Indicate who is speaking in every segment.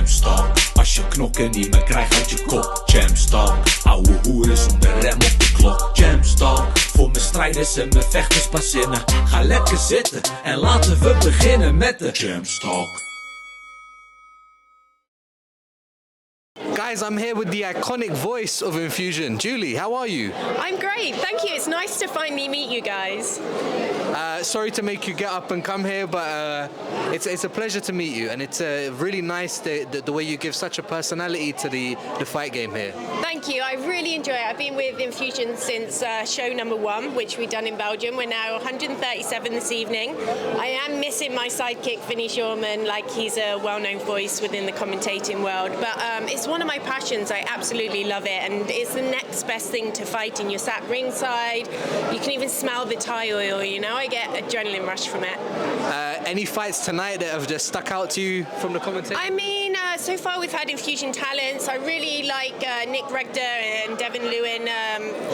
Speaker 1: ChampsTalk, als je knokken niet meer krijgt uit je kop. ChampsTalk, ouwe hoeren zonder rem op de klok. ChampsTalk, voor mijn strijders en mijn vechters pas zinnen. Ga lekker zitten en laten we beginnen met de ChampsTalk.
Speaker 2: Guys, I'm here with the iconic voice of Infusion. Julie, how are you?
Speaker 3: I'm great, thank you. It's nice to finally meet you guys.
Speaker 2: Sorry to make you get up and come here, but it's a pleasure to meet you, and it's really nice the way you give such a personality to the fight game here.
Speaker 3: Thank you, I really enjoy it. I've been with Infusion since show number 1, which we've done in Belgium. We're now 137 this evening. I am missing my sidekick, Vinnie Shorman, like he's a well-known voice within the commentating world, but it's one of my passions. I absolutely love it, and it's the next best thing to fighting. You're sat ringside, you can even smell the Thai oil, you know, I get adrenaline rush from it.
Speaker 2: Any fights tonight that have just stuck out to you from the commentating?
Speaker 3: I mean, so far we've had Infusion talents. I really like Nick Regder and Devin Lewin.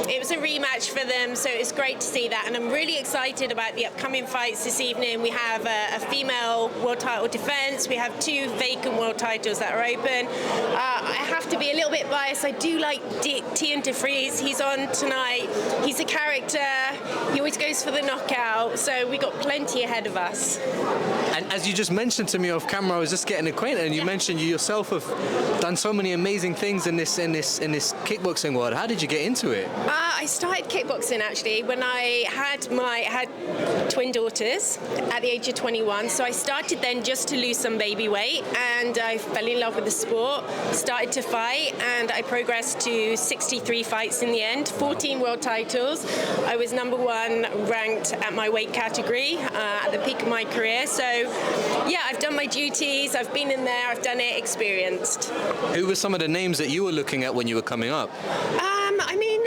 Speaker 3: It was a rematch for them, so it's great to see that, and I'm really excited about the upcoming fights this evening. We have a female world title defense, we have 2 vacant world titles that are open. I have to be a little bit biased. I do like Tian de Vries. He's on tonight. He's a character. He always goes for the knockout. So we got plenty ahead of us.
Speaker 2: And as you just mentioned to me off camera, I was just getting acquainted, and you mentioned you yourself have done so many amazing things in this kickboxing world. How did you get into it?
Speaker 3: I started kickboxing actually when I had twin daughters at the age of 21. So I started then just to lose some baby weight, and I fell in love with the sport. Started to fight, and I progressed to 63 fights in the end, 14 world titles. I was number 1 ranked at my weight category at the peak of my career. So yeah, I've done my duties, I've been in there, I've done it, experienced.
Speaker 2: Who were some of the names that you were looking at when you were coming up?
Speaker 3: I mean,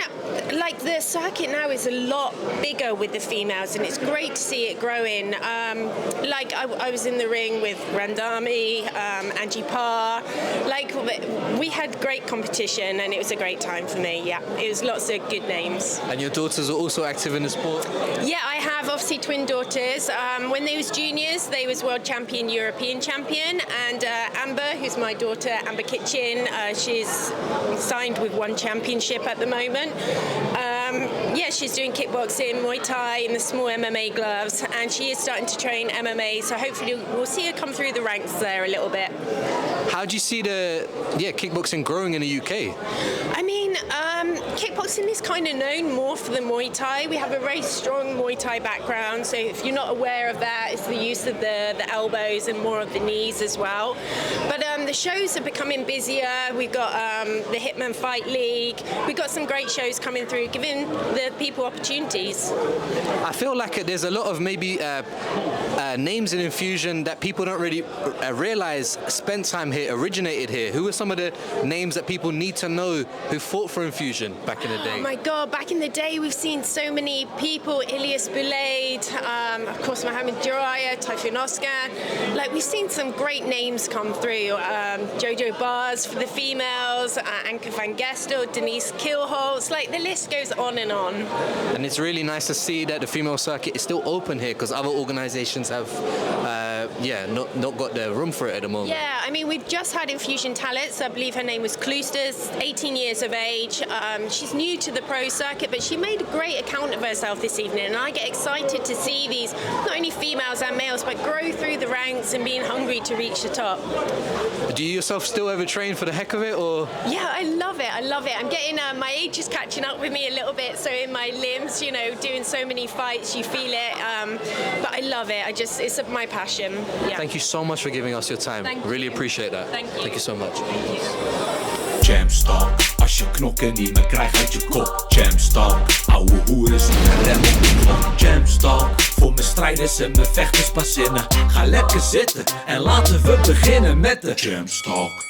Speaker 3: like the circuit now is a lot bigger with the females, and it's great to see it growing. Like I was in the ring with Randami, Angie Parr. Like we had great competition, and it was a great time for me. Yeah, it was lots of good names.
Speaker 2: And your daughters are also active in the sport?
Speaker 3: Yeah, I have obviously twin daughters. When they was juniors, they was world champion, European champion, and Amber, who's my daughter, Amber Kitchen, she's signed with 1 championship at the moment. Yeah, she's doing kickboxing, Muay Thai in the small MMA gloves, and she is starting to train MMA, so hopefully we'll see her come through the ranks there a little bit.
Speaker 2: How do you see the kickboxing growing in the UK? I
Speaker 3: mean, kickboxing is kind of known more for the Muay Thai. We have a very strong Muay Thai background, so if you're not aware of that, it's the use of the elbows and more of the knees as well. But the shows are becoming busier. We've got the Hitman Fight League. We've got some great shows coming through, giving the people opportunities.
Speaker 2: I feel like there's a lot of maybe names in Infusion that people don't really realize spent time here, originated here. Who are some of the names that people need to know who fought for Infusion back in the day?
Speaker 3: Oh my God, back in the day we've seen so many people, Ilyas Boulaid, of course Mohamed Jiraya, Typhoon Oscar. Like we've seen some great names come through. Jojo Bars for the females, Anke van Gestel, Denise Kilholz, like the list goes on and on.
Speaker 2: And it's really nice to see that the female circuit is still open here, because other organizations have not got the room for it at the moment.
Speaker 3: Yeah, I mean we've just had Infusion talents. I believe her name was Kloosters, 18 years of age. She's new to the pro circuit, but she made a great account of herself this evening, and I get excited to see these, not only females and males, but grow through the ranks and being hungry to reach the top.
Speaker 2: Do you yourself still ever train for the heck of it, or?
Speaker 3: Yeah, I love it. I'm getting, my age is catching up with me a little bit, so in my limbs, you know, doing so many fights, you feel it, but I love it. It's my passion. Yeah.
Speaker 2: Thank you so much for giving us your time. Really appreciate that.
Speaker 3: Thank you.
Speaker 2: Thank you so much.
Speaker 1: ChampsTalk, als je knokken niet meer krijgt uit je kop. ChampsTalk, ouwe hoeren zonder rem op de klok. ChampsTalk, voor mijn strijders en mijn vechters pas zinnen. Ga lekker zitten en laten we beginnen met de ChampsTalk.